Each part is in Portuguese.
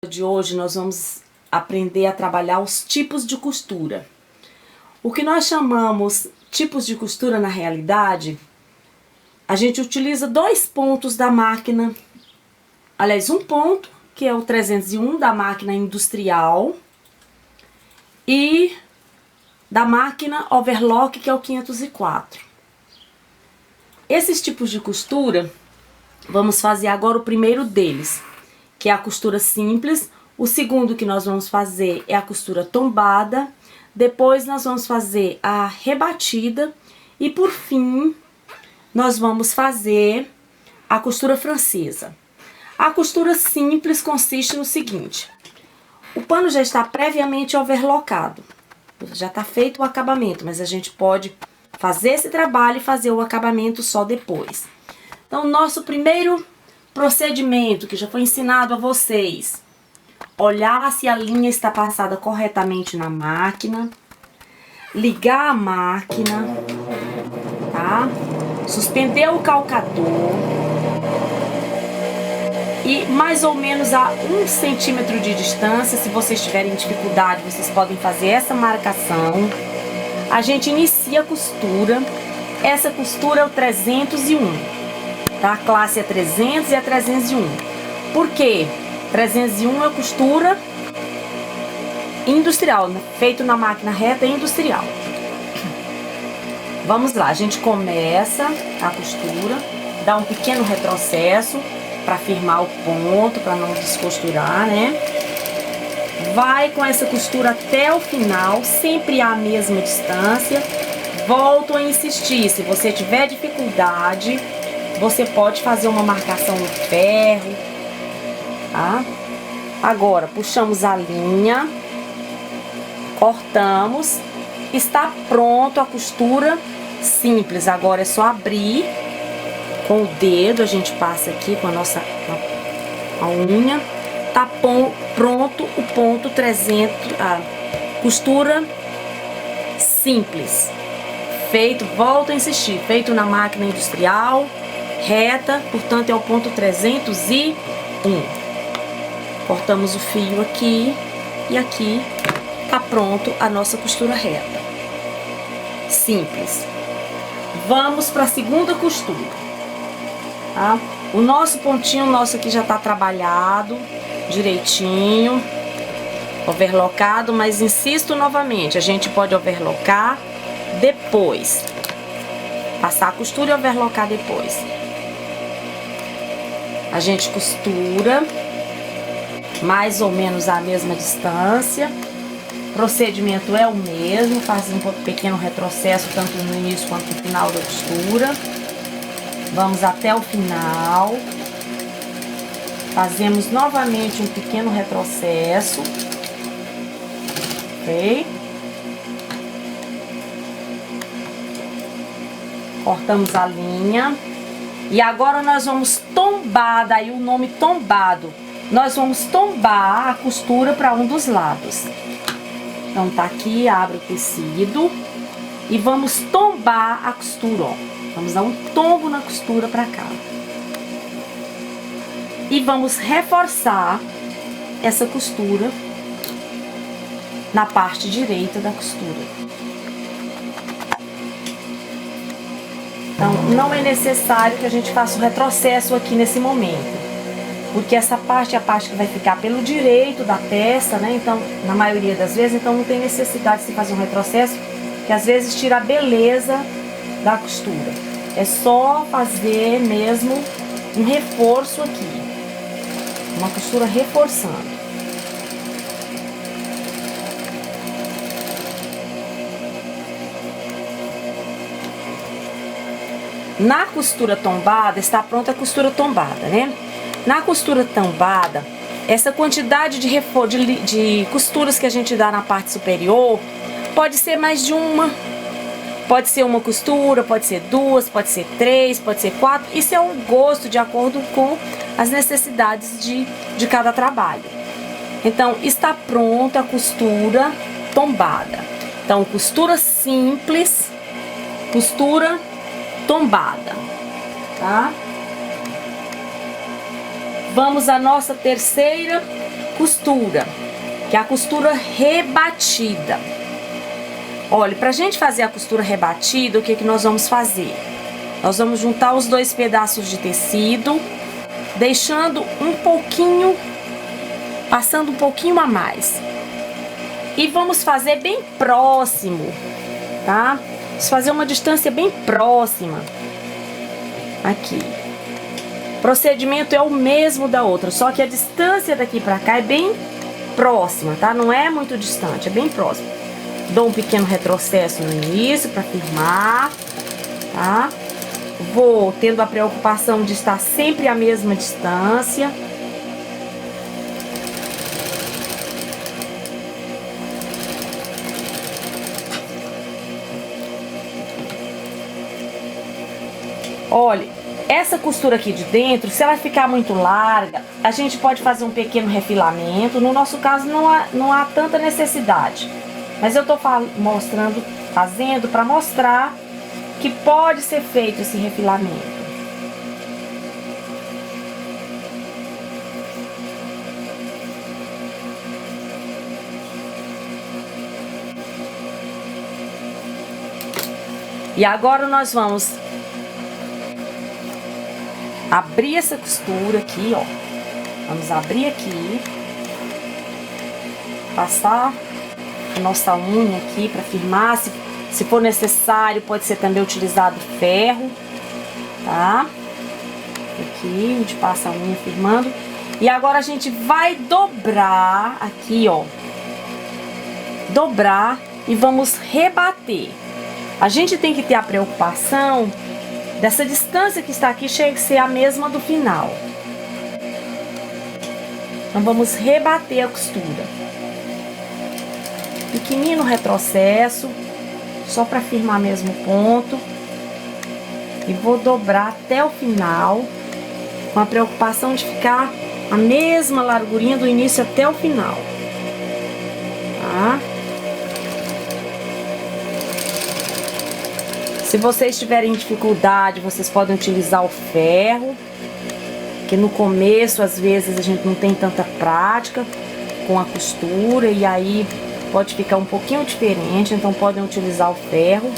De hoje nós vamos aprender a trabalhar os tipos de costura. O que nós chamamos tipos de costura na realidade, a gente utiliza dois pontos da máquina, aliás, um ponto, que é o 301 da máquina industrial, e da máquina overlock, que é o 504. Esses tipos de costura, vamos fazer agora o primeiro deles, que é a costura simples. O segundo que nós vamos fazer é a costura tombada. Depois nós vamos fazer a rebatida. E por fim, nós vamos fazer a costura francesa. A costura simples consiste no seguinte: o pano já está previamente overlockado. Já está feito o acabamento, mas a gente pode fazer esse trabalho e fazer o acabamento só depois. Então, nosso primeiro procedimento, que já foi ensinado a vocês: olhar se a linha está passada corretamente na máquina, ligar a máquina, tá? Suspender o calcador e mais ou menos a 1 centímetro de distância, se vocês tiverem dificuldade, vocês podem fazer essa marcação. A gente inicia a costura. Essa costura é o 301. Tá? A classe é 300 e a 301. Por quê? 301 é costura industrial, né? Feito na máquina reta industrial. Vamos lá, a gente começa a costura, dá um pequeno retrocesso para firmar o ponto, para não descosturar, né? Vai com essa costura até o final, sempre à mesma distância. Volto a insistir, se você tiver dificuldade, você pode fazer uma marcação no ferro, tá? Agora, puxamos a linha, cortamos, está pronto a costura simples. Agora é só abrir com o dedo, a gente passa aqui com a nossa a unha. Tá pronto o ponto 300, a costura simples. Feito, volto a insistir, feito na máquina industrial, reta, portanto é o ponto 301. Cortamos o fio aqui e aqui tá pronto a nossa costura reta. Simples. Vamos para a segunda costura, tá? O nosso pontinho, nosso aqui já tá trabalhado direitinho, overlockado, mas insisto novamente, a gente pode overlocar depois, passar a costura e overlocar depois. A gente costura mais ou menos a mesma distância. O procedimento é o mesmo, faz um pequeno retrocesso tanto no início quanto no final da costura. Vamos até o final. Fazemos novamente um pequeno retrocesso. Ok? Cortamos a linha. E agora nós vamos tombar, daí o nome tombado. Nós vamos tombar a costura para um dos lados. Então tá aqui, abre o tecido e vamos tombar a costura, ó. Vamos dar um tombo na costura para cá. E vamos reforçar essa costura na parte direita da costura. Então, não é necessário que a gente faça um retrocesso aqui nesse momento, porque essa parte é a parte que vai ficar pelo direito da peça, né? Então, na maioria das vezes, então não tem necessidade de se fazer um retrocesso, que às vezes tira a beleza da costura. É só fazer mesmo um reforço aqui, uma costura reforçando. Na costura tombada, está pronta a costura tombada, né? Na costura tombada, essa quantidade de costuras que a gente dá na parte superior, pode ser mais de uma, pode ser uma costura, pode ser duas, pode ser três, pode ser quatro. Isso é um gosto de acordo com as necessidades de cada trabalho. Então, está pronta a costura tombada. Então, costura simples, costura tombada, tá? Vamos à nossa terceira costura, que é a costura rebatida. Olha, pra gente fazer a costura rebatida, o que que nós vamos fazer? Nós vamos juntar os dois pedaços de tecido, deixando um pouquinho, passando um pouquinho a mais. E vamos fazer bem próximo, tá? Vamos fazer uma distância bem próxima. Aqui. O procedimento é o mesmo da outra, só que a distância daqui pra cá é bem próxima, tá? Não é muito distante, é bem próximo. Dou um pequeno retrocesso no início para firmar, tá? Vou tendo a preocupação de estar sempre à mesma distância. Olha, essa costura aqui de dentro, se ela ficar muito larga, a gente pode fazer um pequeno refilamento. No nosso caso, não há tanta necessidade. Mas eu tô fazendo para mostrar que pode ser feito esse refilamento. E agora nós vamos abrir essa costura aqui, ó. Vamos abrir aqui, passar a nossa unha aqui para firmar. Se for necessário, pode ser também utilizado ferro, tá? Aqui, a gente passa a unha firmando. E agora a gente vai dobrar aqui, ó. Dobrar e vamos rebater. A gente tem que ter a preocupação dessa distância que está aqui chega a ser a mesma do final. Então vamos rebater a costura. Pequenino retrocesso, só para firmar mesmo o ponto. E vou dobrar até o final, com a preocupação de ficar a mesma largurinha do início até o final. Tá? Se vocês tiverem dificuldade, vocês podem utilizar o ferro, que no começo, às vezes, a gente não tem tanta prática com a costura, e aí pode ficar um pouquinho diferente, então podem utilizar o ferro.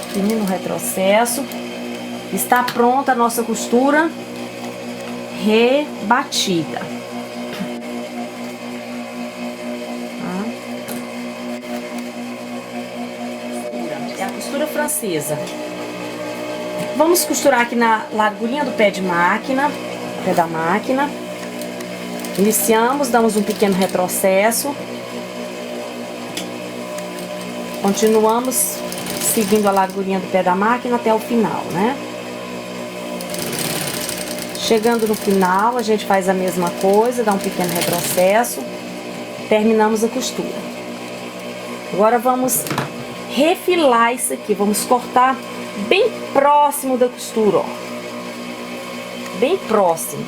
Pequenino retrocesso. Está pronta a nossa costura rebatida. É a costura francesa. Vamos costurar aqui na largurinha do pé de máquina, pé da máquina. Iniciamos, damos um pequeno retrocesso. Continuamos seguindo a largurinha do pé da máquina até o final, né? Chegando no final, a gente faz a mesma coisa, dá um pequeno retrocesso, terminamos a costura. Agora vamos refilar isso aqui, vamos cortar bem próximo da costura, ó. Bem próximo.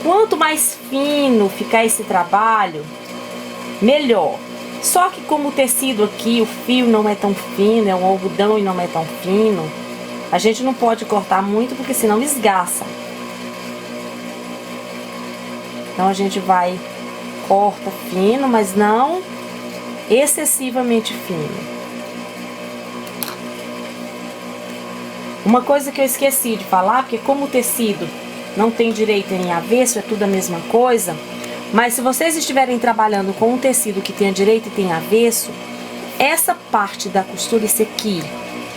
Quanto mais fino ficar esse trabalho, melhor. Só que como o tecido aqui, o fio não é tão fino, é um algodão e não é tão fino, a gente não pode cortar muito porque senão esgaça. Então a gente vai, corta fino, mas não excessivamente fino. Uma coisa que eu esqueci de falar, porque como o tecido não tem direito em avesso, é tudo a mesma coisa, mas se vocês estiverem trabalhando com um tecido que tenha direito e tem avesso, essa parte da costura, esse aqui,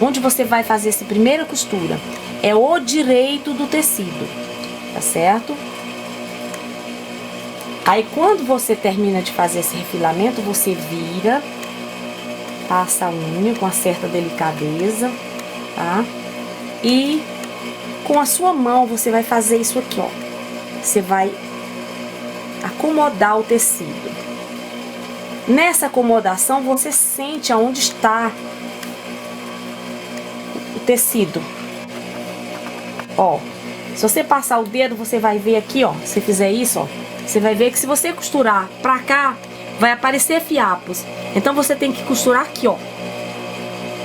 onde você vai fazer essa primeira costura, é o direito do tecido, tá certo? Aí quando você termina de fazer esse refilamento, você vira, passa a unha com uma certa delicadeza, tá? E com a sua mão você vai fazer isso aqui, ó. Você vai acomodar o tecido. Nessa acomodação você sente aonde está o tecido. Ó, se você passar o dedo, você vai ver aqui, ó. Se fizer isso, ó, você vai ver que se você costurar pra cá, vai aparecer fiapos. Então você tem que costurar aqui, ó,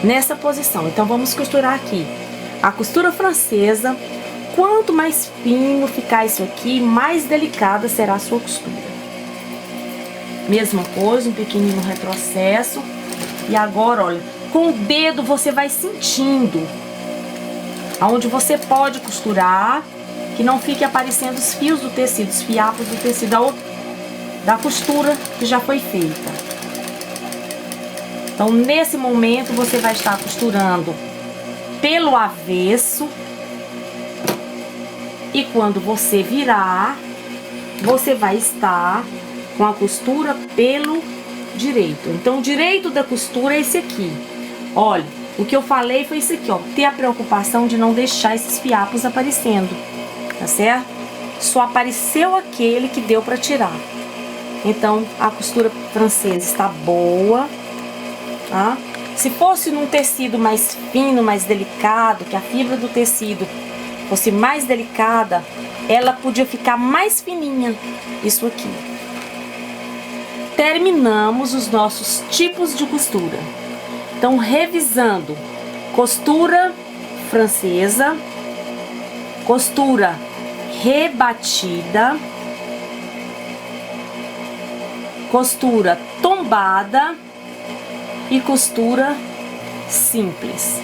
nessa posição. Então vamos costurar aqui. A costura francesa, quanto mais fino ficar isso aqui, mais delicada será a sua costura. Mesma coisa, um pequenino retrocesso. E agora, olha, com o dedo você vai sentindo aonde você pode costurar, que não fique aparecendo os fios do tecido, os fiapos do tecido da costura que já foi feita. Então, nesse momento, você vai estar costurando pelo avesso. E quando você virar, você vai estar com a costura pelo direito. Então, o direito da costura é esse aqui. Olha, o que eu falei foi isso aqui, ó. Ter a preocupação de não deixar esses fiapos aparecendo, tá certo? Só apareceu aquele que deu para tirar. Então, a costura francesa está boa, tá? Se fosse num tecido mais fino, mais delicado, que a fibra do tecido fosse mais delicada, ela podia ficar mais fininha, isso aqui. Terminamos os nossos tipos de costura. Então, revisando: costura francesa, costura rebatida, costura tombada e costura simples.